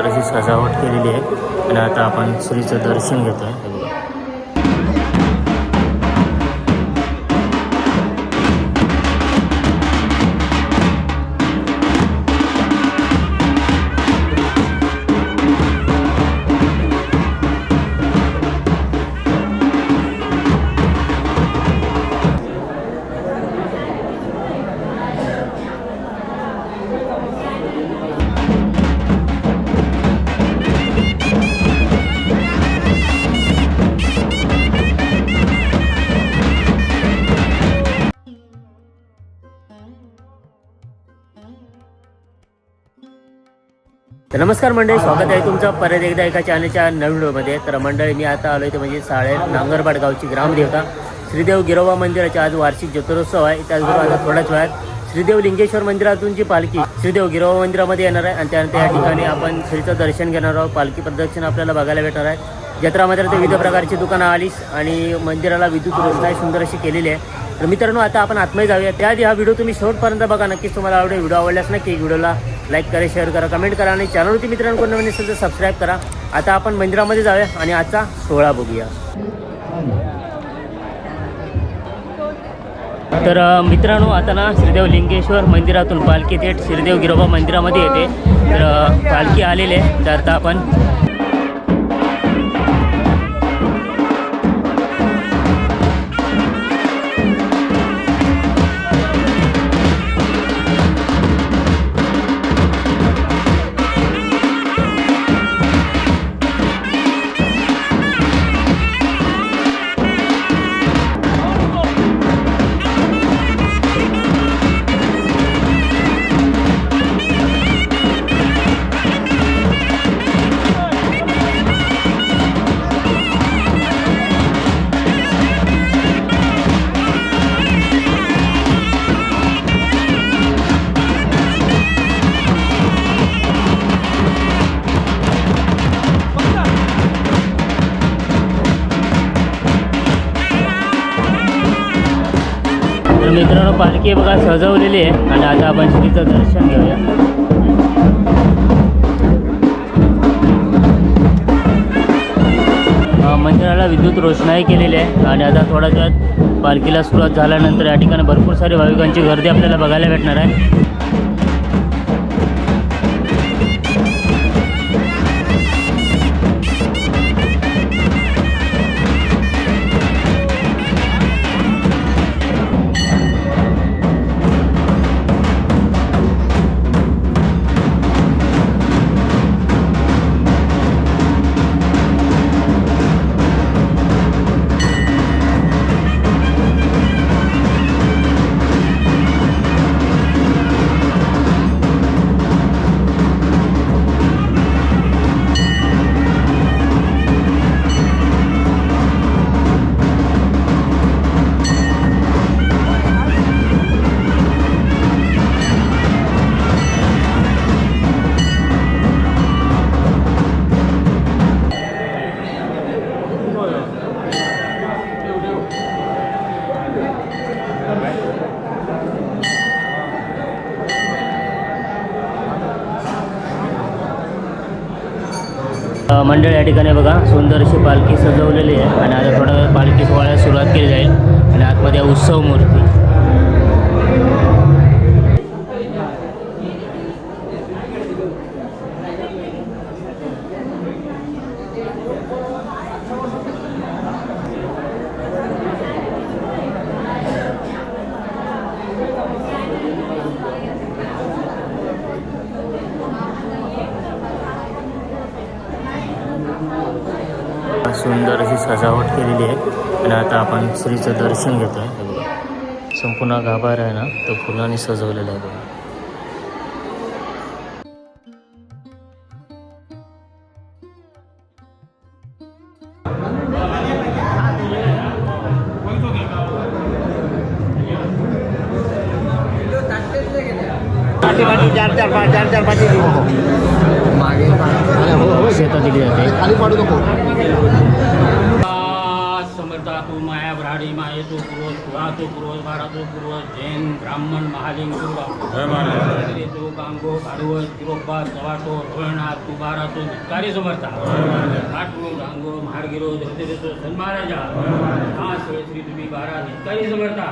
सुंदर अशी सजावट केलेली आहे आणि आता आपण श्रीचं दर्शन घेतोय. हे बघा. तर नमस्कार मंडळी, स्वागत आहे तुमचं परत एकदा एका चॅनलच्या नवीन व्हिडिओमध्ये. तर मंडळी, मी आता आलो आहे ते म्हणजे साळे नांगरपाट गावची ग्रामदेवता श्रीदेव गिरोबा मंदिराचे आज वार्षिक जत्रोत्सव आहे. त्याचबरोबर आता थोड्याच वेळात श्रीदेव लिंगेश्वर मंदिरातून जी पालखी श्रीदेव गिरोबा मंदिरामध्ये येणार आहे आणि त्यानंतर या ठिकाणी आपण श्रीचं दर्शन घेणार आहोत. पालखी प्रदक्षिणा आपल्याला बघायला भेटणार आहे. जत्रा मंदिरात विविध प्रकारची दुकानं आलीच आणि मंदिराला विद्युत रोषणाई सुंदर अशी केलेली आहे. तर मित्रांनो, आता आपण आतमध्ये जाऊया. त्याआधी हा व्हिडिओ तुम्ही शेवटपर्यंत बघा. नक्कीच तुम्हाला आवडेल. व्हिडिओ आवडल्यास नक्की व्हिडिओला लाईक करा, शेअर करा, कमेंट करा आणि चॅनलवरती मित्रांनो कोण नवीन असेल तर सबस्क्राईब करा. आता आपण मंदिरामध्ये जाऊया आणि आजचा सोहळा बघूया. तर मित्रांनो, आता ना श्रीदेव लिंगेश्वर मंदिरातून पालखी थेट श्रीदेव गिरोबा मंदिरामध्ये येते. तर पालखी आलेली आहे. तर आता आपण मित्रांनो पालखी बघा सजवलेली आहे आणि आता आपण श्रीचं दर्शन घेऊया. मंदिराला विद्युत रोषणाई केलेली आहे आणि आता थोड्याच वेळात पालखीला सुरुवात झाल्यानंतर या ठिकाणी भरपूर सारी भाविकांची गर्दी आपल्याला बघायला भेटणार आहे. मंडळ या ठिकाणी बघा सुंदर अशी पालखी सजवलेली आहे आणि आता थोडं पालखी सोहळ्यास सुरुवात केली जाईल आणि आतमध्ये उत्सव मूर्ती. सुंदर अशी सजावट केलेली आहे आणि आता आपण श्रीचं दर्शन घेतोय. हे बघा, संपूर्ण गाभारा आहे ना तो फुलांनी सजवलेला आहे बघा. शेतात दिली जाते. करता तू माया भ्राडी माये तो पूर्वज तुळा तो पूर्वज बारा तो पूर्वज जैन ब्राह्मण महालिंग तो कांगो भाडवत तिरोबा चवाटो ढोळनाथ तू बारा तो धिक्कारी समर्था काटू गांगो महाडगिरो धरते देतो सन्माराजा हा श्री तुम्ही बारा धिक्कारी समर्था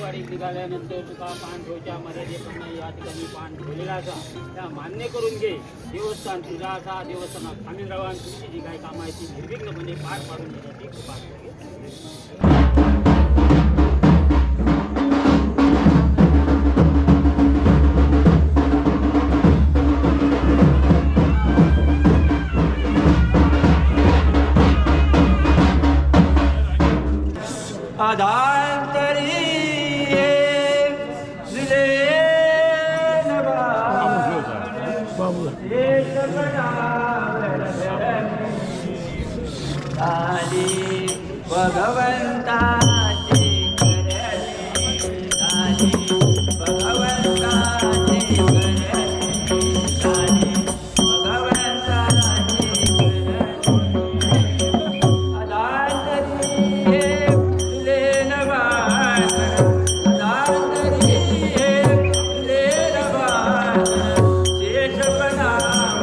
वाडीत निघाल्यानंतर तुका पान ठेवच्या मर्यादेप्रमाणे या ठिकाणी पान ठेवलेला असा त्या मान्य करून घे. देवस्थान तुझा असा देवस्थानात आम्ही राहा आणि तुमची जी काही कामं आहेत ती निर्विघ्नपणे पार पाडून घेण्याची कृपा करा. अधांतरी दिले आली भगवंताची करणे आली भगवंताची करणे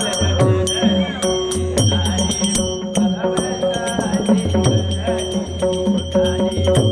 आली भगवंताची करणे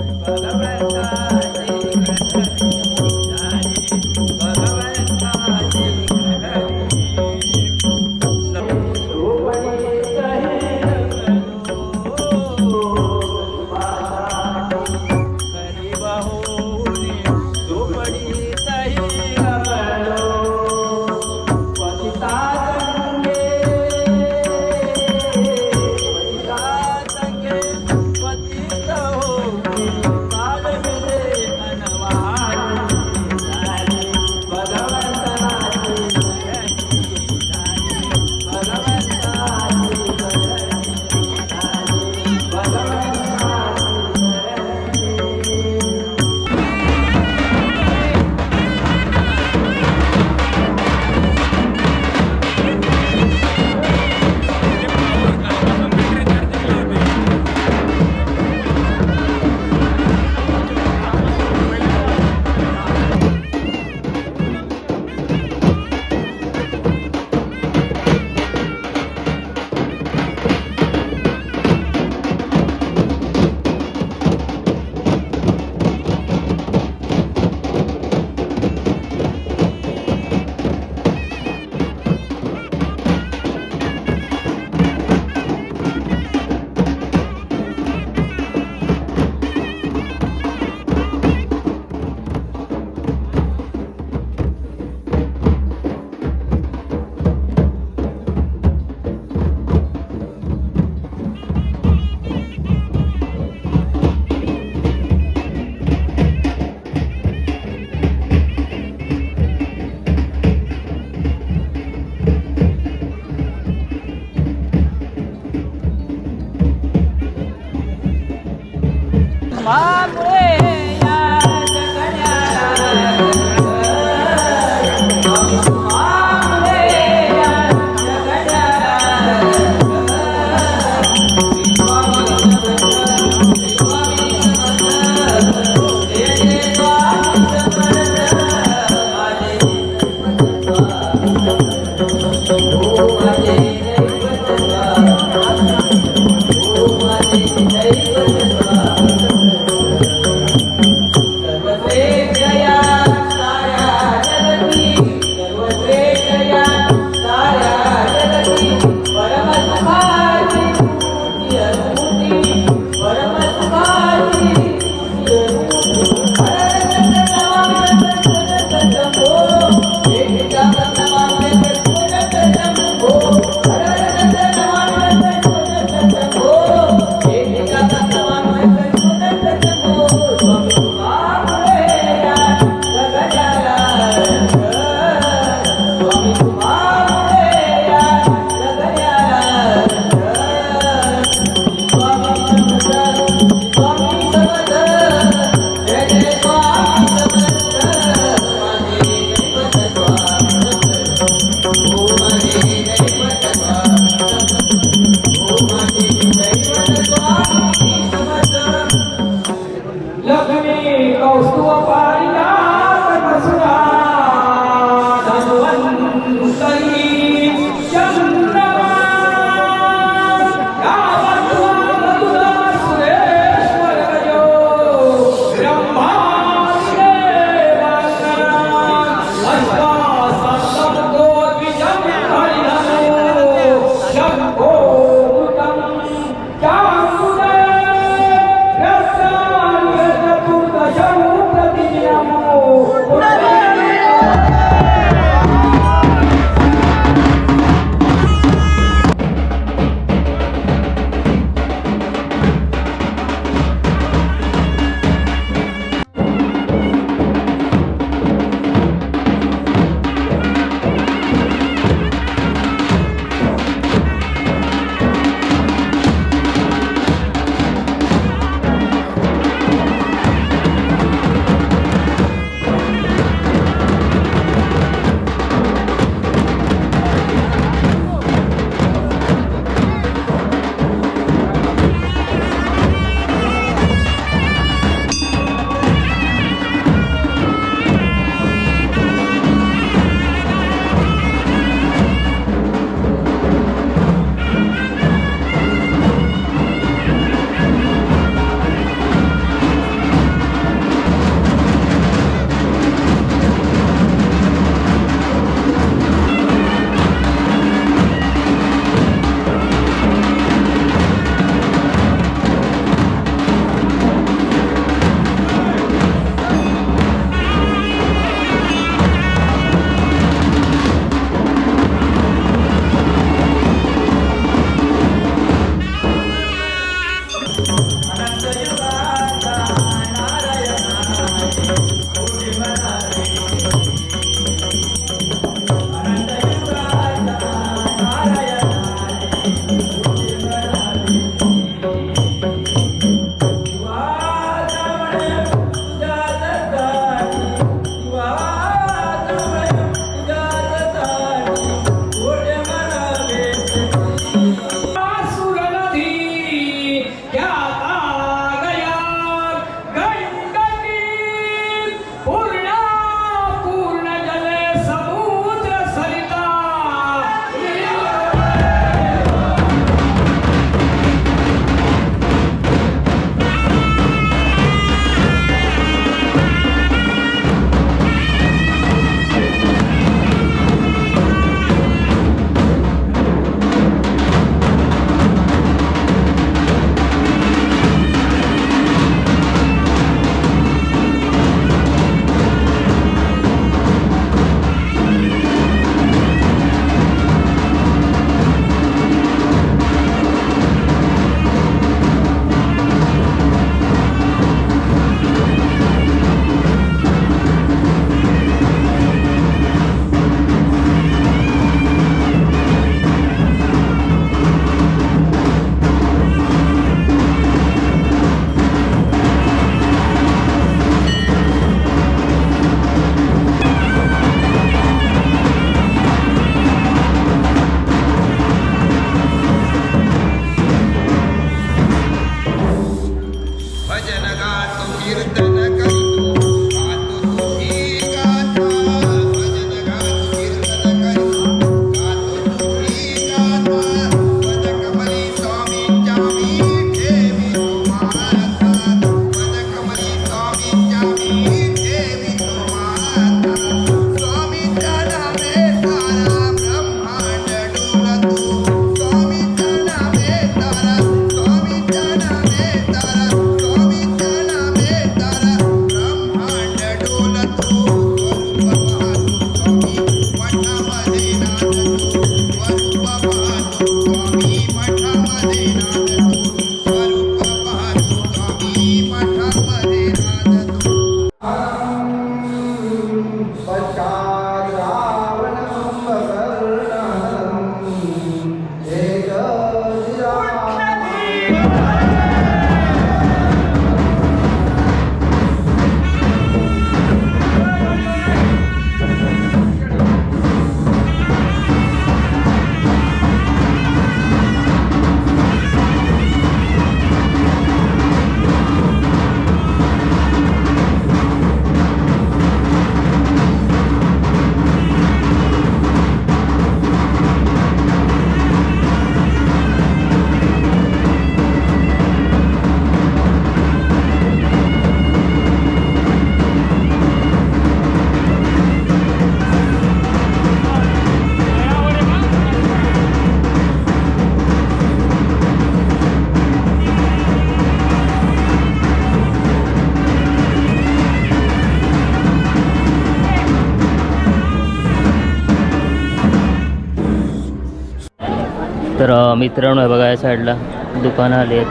तर मित्रांनो बघा या साईडला दुकानं आली आहेत.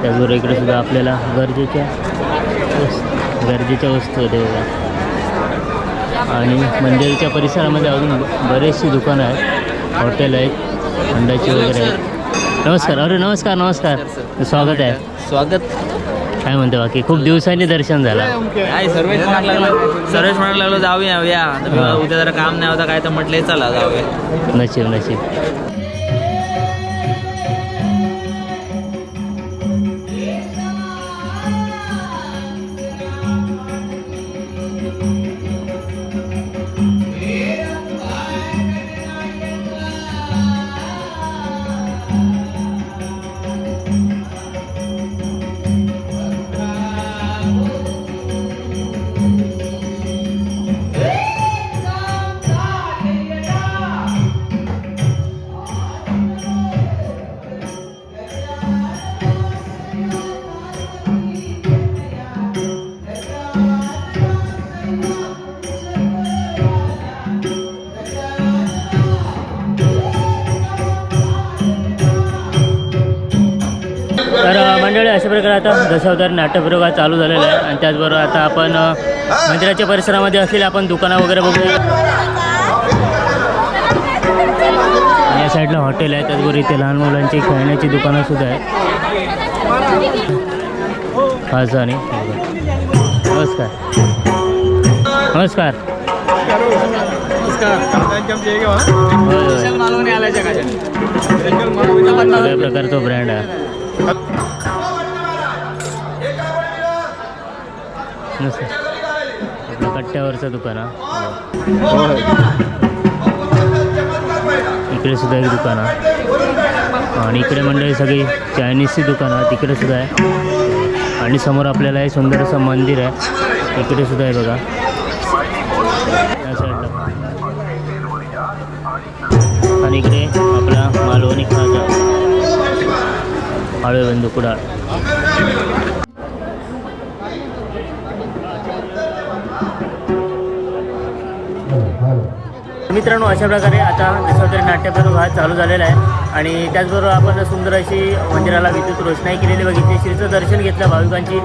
त्याचबरोबर इकडे सुद्धा आपल्याला गरजेच्या वस्तू होते बघा. आणि मंदिराच्या परिसरामध्ये अजून बरेचशी दुकानं आहेत, हॉटेल आहेत, अंड्याची वगैरे आहेत. नमस्कार. अरे नमस्कार नमस्कार, स्वागत आहे. स्वागत. काय म्हणतो बाकी? खूप दिवसांनी दर्शन झालं. काय सर्वेश म्हणायला लागलो जाऊया या. आता उद्या जरा काम नाही होता काय तर म्हटलंय चला जाऊया. नशीब नशीब. तर मंडळी अशा प्रकारे आता दशावतार नाट्यप्रयोग हा चालू झालेला आहे. आणि त्याचबरोबर आता आपण मंदिराच्या परिसरामध्ये असलेले आपण दुकानं वगैरे बघूया. आणि या साईडला हॉटेल आहे, त्याचबरोबर इथे लहान मुलांची खेळण्याची दुकानं सुद्धा आहेत. खासदानी नमस्कार नमस्कार. सगळ्या प्रकारचा ब्रँड आहे. आपलं कट्ट्यावरचं दुकान आहे. इकडे सुद्धा एक दुकान आहे. आणि इकडे मंडळी सगळी चायनीजची दुकानं आहेत, तिकडे सुद्धा आहे. आणि समोर आपल्याला हे सुंदर असं मंदिर आहे, इकडे सुद्धा आहे बघा या साईडला. आणि इकडे आपला मालवणी खाजा आळूबंदू कुडाळ. मित्रांनो अशा प्रकारे आता दशावतारी नाट्यप्रयोग हा चालू झालेला आहे. आणि त्याचबरोबर आपण सुंदर अशी मंदिराला विद्युत रोषणाई केलेली बघितली. श्रीचं दर्शन घेतलं, भाविकांची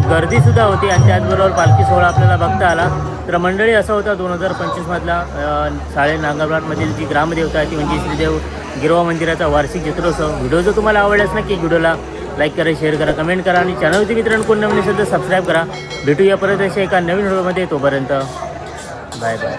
गर्दीसुद्धा होती. आणि त्याचबरोबर पालखी सोहळा आपल्याला बघता आला. तर मंडळी असा होता 2025मधला साळे नांगरबाटमधील जी ग्रामदेवता आहे ती म्हणजे श्रीदेव गिरोवा मंदिराचा वार्षिक जत्रोत्सव. व्हिडिओ जर तुम्हाला आवडल्यास नक्की व्हिडिओला लाईक करा, शेअर करा, कमेंट करा. आणि चॅनलवरती मित्रांनो कोण नवीन असेल तर सबस्क्राईब करा. भेटूया परत अशा एका नवीन व्हिडिओमध्ये. तोपर्यंत बाय बाय.